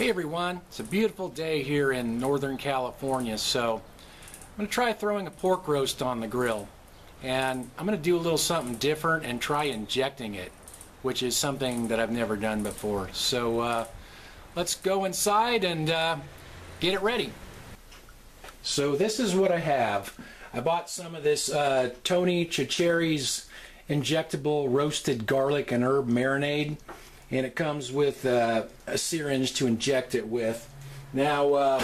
Hey everyone, it's a beautiful day here in Northern California, so I'm going to try throwing a pork roast on the grill, and I'm going to do a little something different and try injecting it, which is something that I've never done before. So let's go inside and get it ready. So this is what I have. I bought some of this Tony Chiccheri's injectable roasted garlic and herb marinade, and it comes with a syringe to inject it with. Now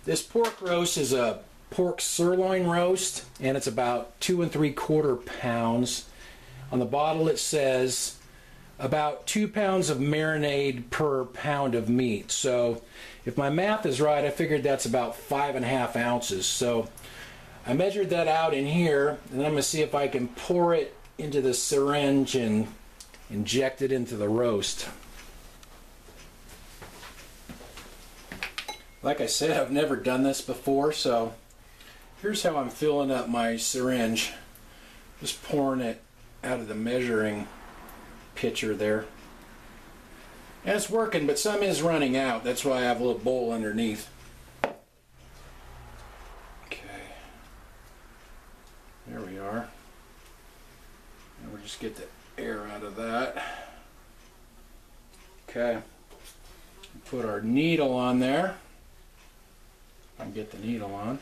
this pork roast is a pork sirloin roast, and it's about 2 3/4 pounds. On the bottle it says about 2 pounds of marinade per pound of meat. So if my math is right, I figured that's about 5.5 ounces. So I measured that out in here, and I'm going to see if I can pour it into the syringe and inject it into the roast. Like I said, I've never done this before, so here's how I'm filling up my syringe. Just pouring it out of the measuring pitcher there. And it's working, but some is running out. That's why I have a little bowl underneath. Okay. There we are. And we'll just get the air out of that. Okay. Put our needle on there. I can get the needle on.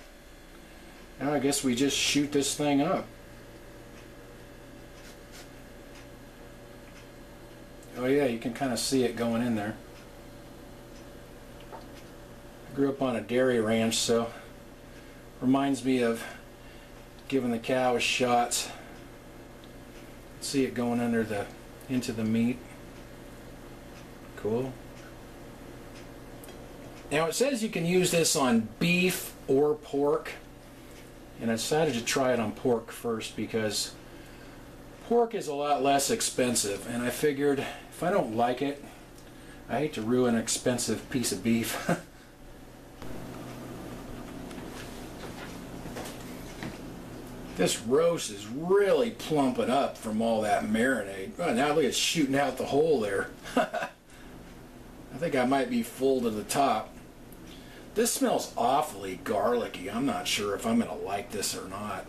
Now I guess we just shoot this thing up. Oh yeah, you can kind of see it going in there. I grew up on a dairy ranch, so reminds me of giving the cows shots. See it going into the meat. Cool. Now it says you can use this on beef or pork, and I decided to try it on pork first because pork is a lot less expensive, and I figured if I don't like it, I hate to ruin an expensive piece of beef. This roast is really plumping up from all that marinade. Oh, now look, it's shooting out the hole there. I think I might be full to the top. This smells awfully garlicky. I'm not sure if I'm going to like this or not.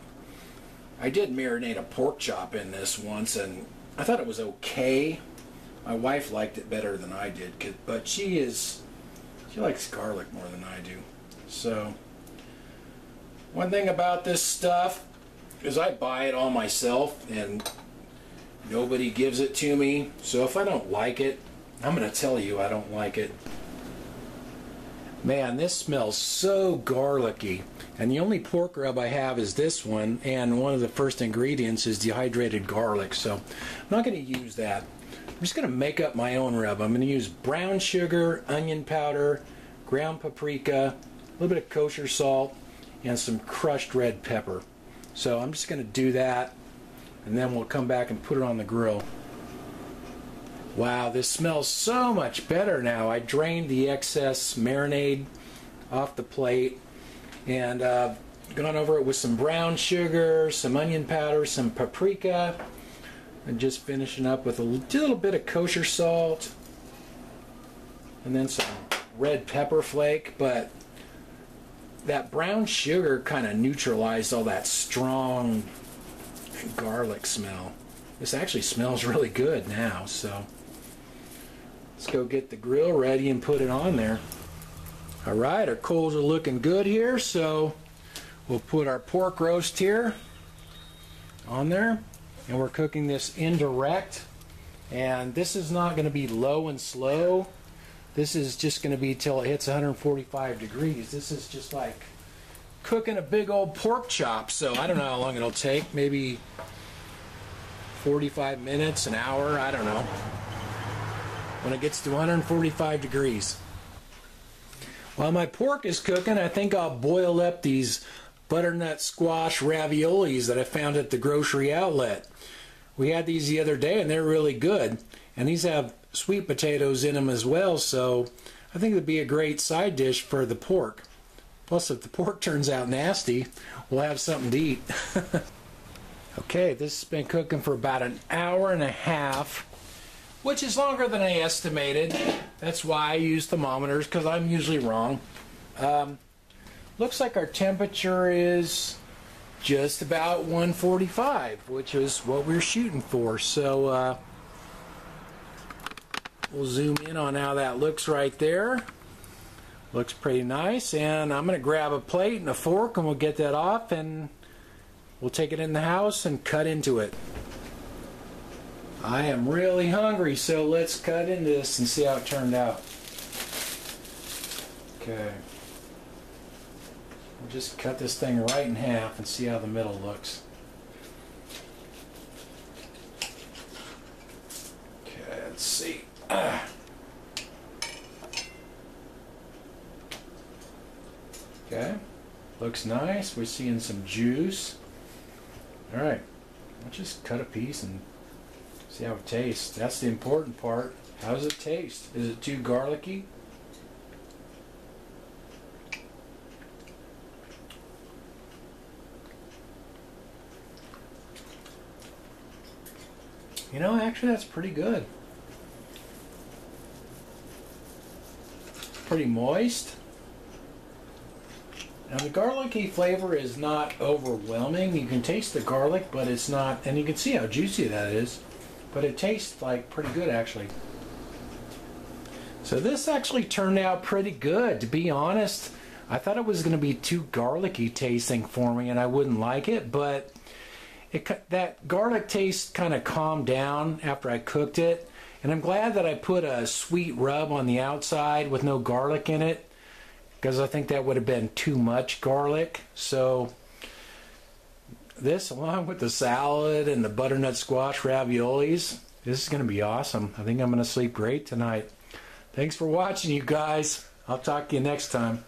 I did marinate a pork chop in this once, and I thought it was okay. My wife liked it better than I did, but she likes garlic more than I do. So, one thing about this stuff is I buy it all myself, and nobody gives it to me. So if I don't like it, I'm going to tell you I don't like it. Man, this smells so garlicky. And the only pork rub I have is this one, and one of the first ingredients is dehydrated garlic. So I'm not going to use that. I'm just going to make up my own rub. I'm going to use brown sugar, onion powder, ground paprika, a little bit of kosher salt, and some crushed red pepper. So I'm just going to do that, and then we'll come back and put it on the grill. Wow, this smells so much better now. I drained the excess marinade off the plate, and gone over it with some brown sugar, some onion powder, some paprika, and just finishing up with a little bit of kosher salt, and then some red pepper flake. But that brown sugar kind of neutralized all that strong garlic smell. This actually smells really good now, so let's go get the grill ready and put it on there. Alright, our coals are looking good here, so we'll put our pork roast here on there, and we're cooking this indirect, and this is not going to be low and slow. This is just going to be till it hits 145 degrees. This is just like cooking a big old pork chop. So I don't know how long it'll take. Maybe 45 minutes, an hour, I don't know. When it gets to 145 degrees. While my pork is cooking, I think I'll boil up these butternut squash raviolis that I found at the grocery outlet. We had these the other day, and they're really good. And these have sweet potatoes in them as well, so I think it would be a great side dish for the pork. Plus, if the pork turns out nasty, we'll have something to eat. Okay, this has been cooking for about an hour and a half, which is longer than I estimated. That's why I use thermometers, because I'm usually wrong. Looks like our temperature is just about 145, which is what we're shooting for. So we'll zoom in on how that looks right there. Looks pretty nice, and I'm going to grab a plate and a fork and we'll get that off and we'll take it in the house and cut into it. I am really hungry, so let's cut into this and see how it turned out. Okay. We'll just cut this thing right in half and see how the middle looks. Okay, let's see. Okay, looks nice. We're seeing some juice. Alright, we'll just cut a piece and see how it tastes. That's the important part. How does it taste? Is it too garlicky? You know, actually that's pretty good. Pretty moist. Now the garlicky flavor is not overwhelming. You can taste the garlic, but it's not, and you can see how juicy that is, but it tastes like pretty good actually. So this actually turned out pretty good, to be honest. I thought it was going to be too garlicky tasting for me and I wouldn't like it, but that garlic taste kind of calmed down after I cooked it, and I'm glad that I put a sweet rub on the outside with no garlic in it, because I think that would have been too much garlic. So this, along with the salad and the butternut squash raviolis, this is going to be awesome. I think I'm going to sleep great tonight. Thanks for watching, you guys. I'll talk to you next time.